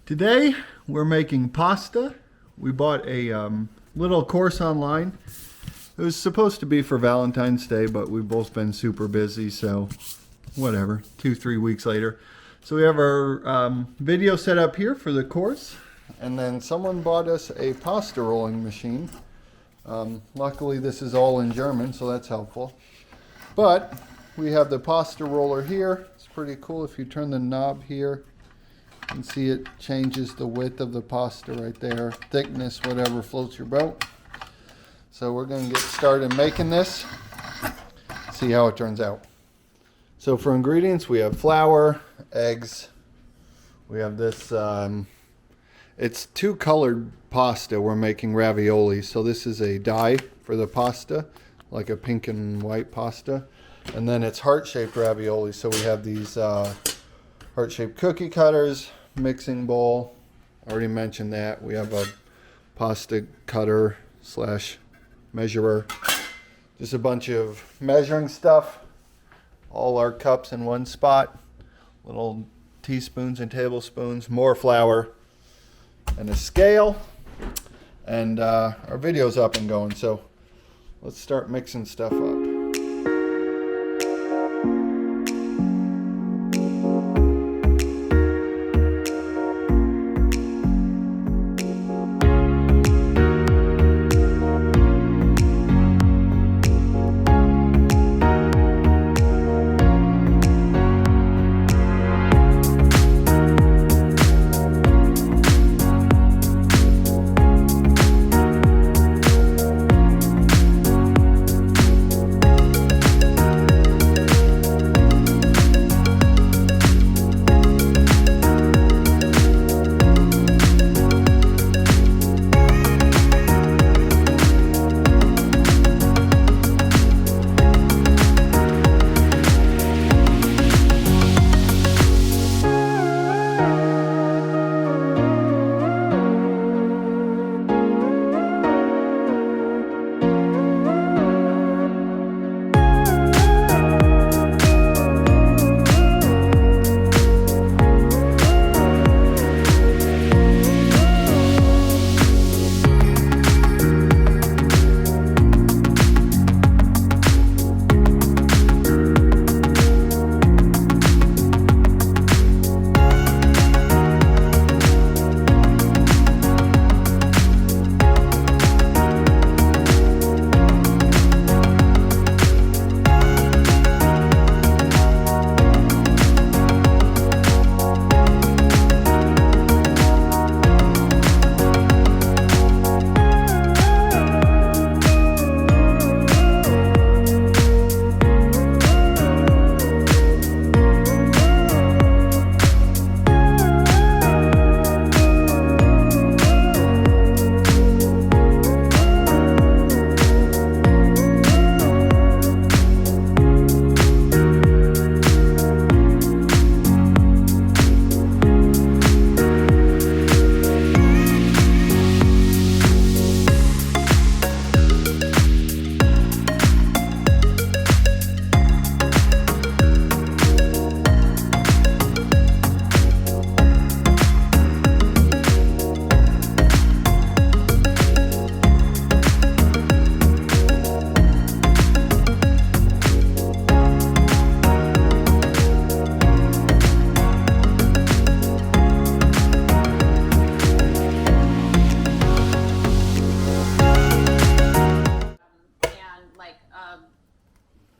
Today we're making pasta. We bought a little course online. It was supposed to be for Valentine's Day, but we've both been super busy, so whatever, 2-3 weeks later. So we have our video set up here for the course, and then someone bought us a pasta rolling machine. Luckily this is all in German, so that's helpful. But we have the pasta roller here. It's pretty cool. If you turn the knob here, you can see it changes the width of the pasta right there, thickness, whatever floats your boat. So we're going to get started making this, see how it turns out. So for ingredients, we have flour, eggs, we have this, it's two colored pasta. We're making ravioli, so this is a dye for the pasta, like a pink and white pasta. And then it's heart-shaped ravioli, so we have these heart-shaped cookie cutters, mixing bowl, I already mentioned that. We have a pasta cutter slash measurer, just a bunch of measuring stuff, all our cups in one spot, little teaspoons and tablespoons, more flour, and a scale, and our video's up and going, so let's start mixing stuff up.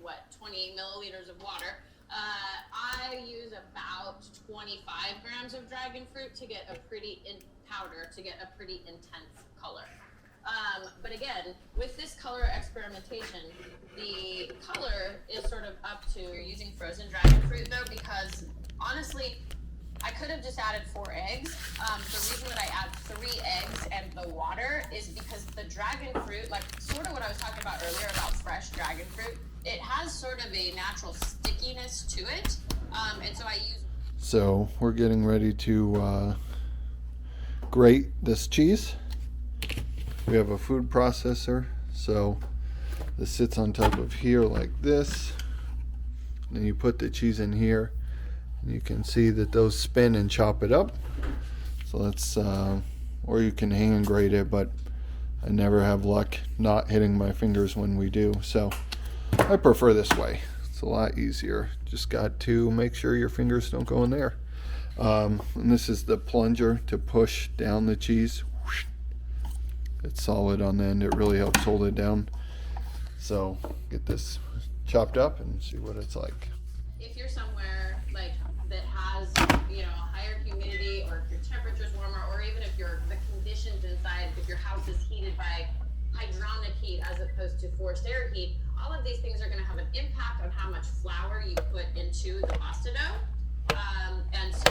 What, 20 milliliters of water. I use about 25 grams of dragon fruit to get a pretty powder to get a pretty intense color. But again, with this color experimentation, the color is sort of up to using frozen dragon fruit though, because honestly, I could have just added 4 eggs. The reason that I add 3 eggs and the water is because the dragon fruit, like sort of what I was talking about earlier about fresh dragon fruit, it has sort of a natural stickiness to it. And so I use... So we're getting ready to grate this cheese. We have a food processor, so this sits on top of here like this. Then you put the cheese in here. You can see that those spin and chop it up. So let's, or you can hand grate it, but I never have luck not hitting my fingers when we do. So I prefer this way. It's a lot easier. Just got to make sure your fingers don't go in there. And this is the plunger to push down the cheese. It's solid on the end. It really helps hold it down. So get this chopped up and see what it's like. If you're somewhere like that has, you know, higher humidity, or if your temperature's warmer, or even if the conditions inside, if your house is heated by hydronic heat as opposed to forced air heat, all of these things are going to have an impact on how much flour you put into the pasta dough. And so,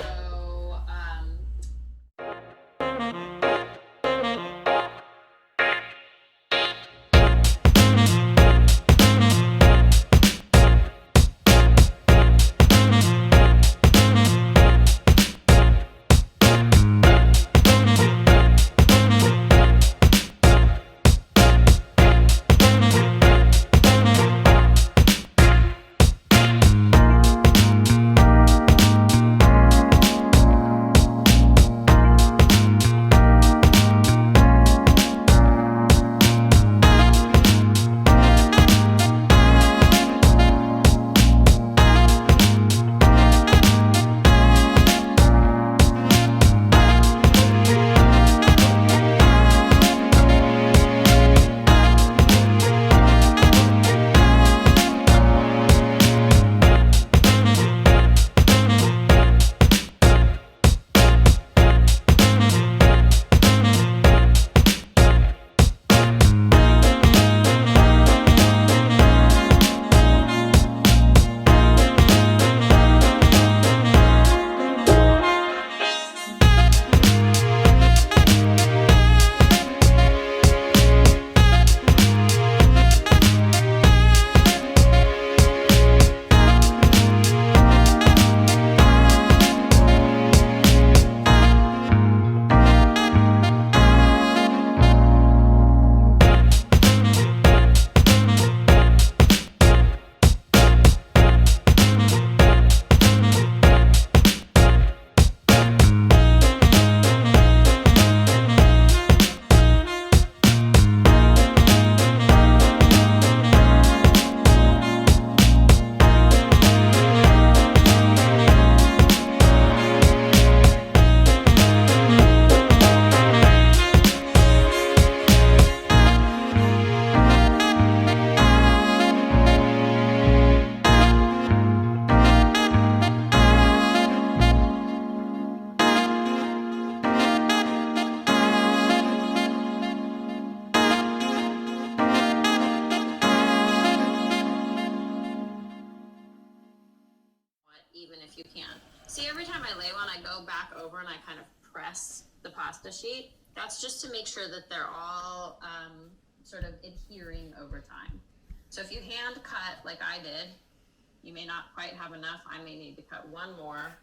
even if you can. See, every time I lay one, I go back over and I kind of press the pasta sheet. That's just to make sure that they're all sort of adhering over time. So if you hand cut like I did, you may not quite have enough. I may need to cut one more.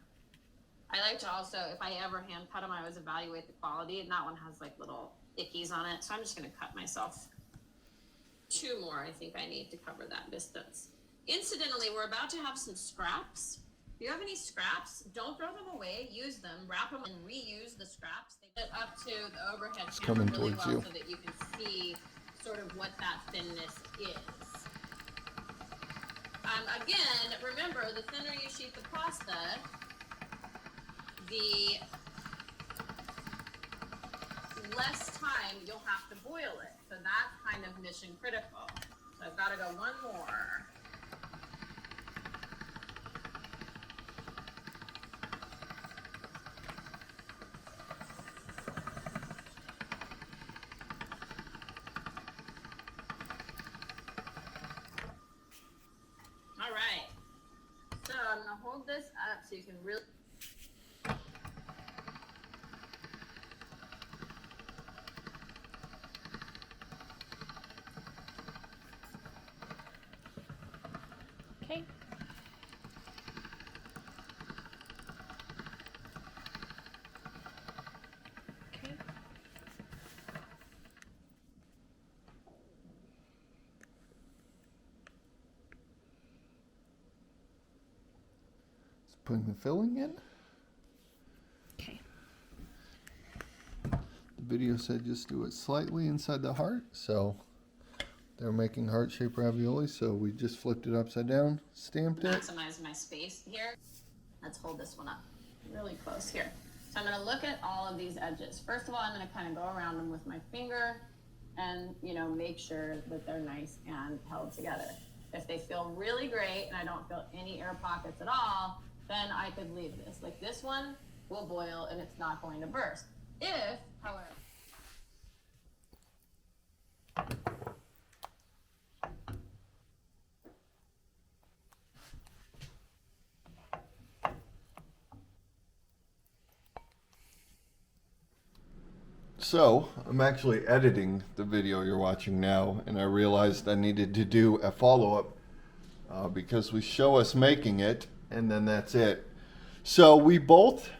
I like to also, if I ever hand cut them, I always evaluate the quality, and that one has like little ickies on it. So I'm just going to cut myself 2 more. I think I need to cover that distance. Incidentally, we're about to have some scraps. If you have any scraps, don't throw them away. Use them, wrap them, and reuse the scraps. They get up to the overhead camera really well so that you can see sort of what that thinness is. Again, remember, the thinner you sheet the pasta, the less time you'll have to boil it. So that's kind of mission critical. So I've got to go one more. All right. So I'm going to hold this up so you can really... Okay. Okay. Putting the filling in. Okay. video said just do it slightly inside the heart. So they're making heart-shaped ravioli. So we just flipped it upside down, stamped it. Maximize my space here. Let's hold this one up really close here. So I'm going to look at all of these edges. First of all, I'm going to kind of go around them with my finger and, you know, make sure that they're nice and held together. If they feel really great and I don't feel any air pockets at all, then I could leave this. Like this one will boil and it's not going to burst. If, however, So I'm actually editing the video you're watching now, and I realized I needed to do a follow-up because we show us making it, and then that's it. So we both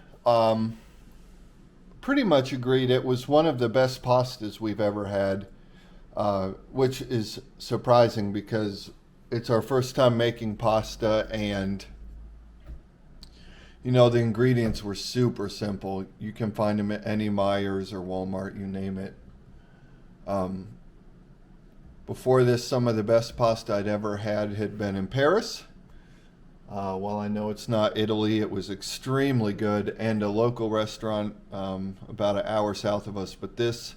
pretty much agreed it was one of the best pastas we've ever had, which is surprising because it's our first time making pasta, and you know, the ingredients were super simple. You can find them at any Myers or Walmart, you name it. Before this, some of the best pasta I'd ever had been in Paris. While I know it's not Italy, it was extremely good, and a local restaurant about an hour south of us. But this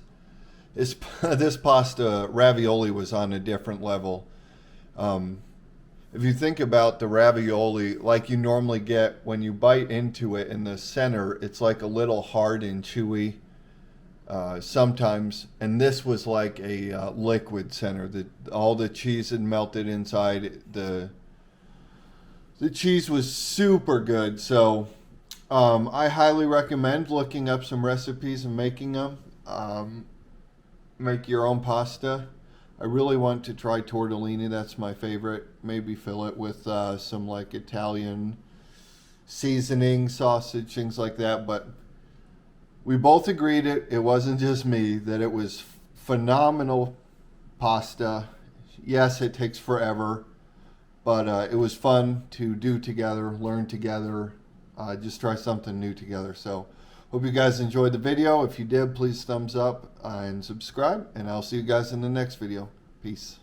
pasta ravioli was on a different level. If you think about the ravioli, like you normally get when you bite into it in the center, it's like a little hard and chewy sometimes. And this was like a liquid center. All the cheese had melted inside. The cheese was super good. So I highly recommend looking up some recipes and making them. Make your own pasta. I really want to try tortellini. That's my favorite. Maybe fill it with some like Italian seasoning, sausage, things like that. But we both agreed it wasn't just me, that it was phenomenal pasta. Yes, it takes forever, but it was fun to do together, learn together, just try something new together. So hope you guys enjoyed the video. If you did, please thumbs up and subscribe, and I'll see you guys in the next video. Peace.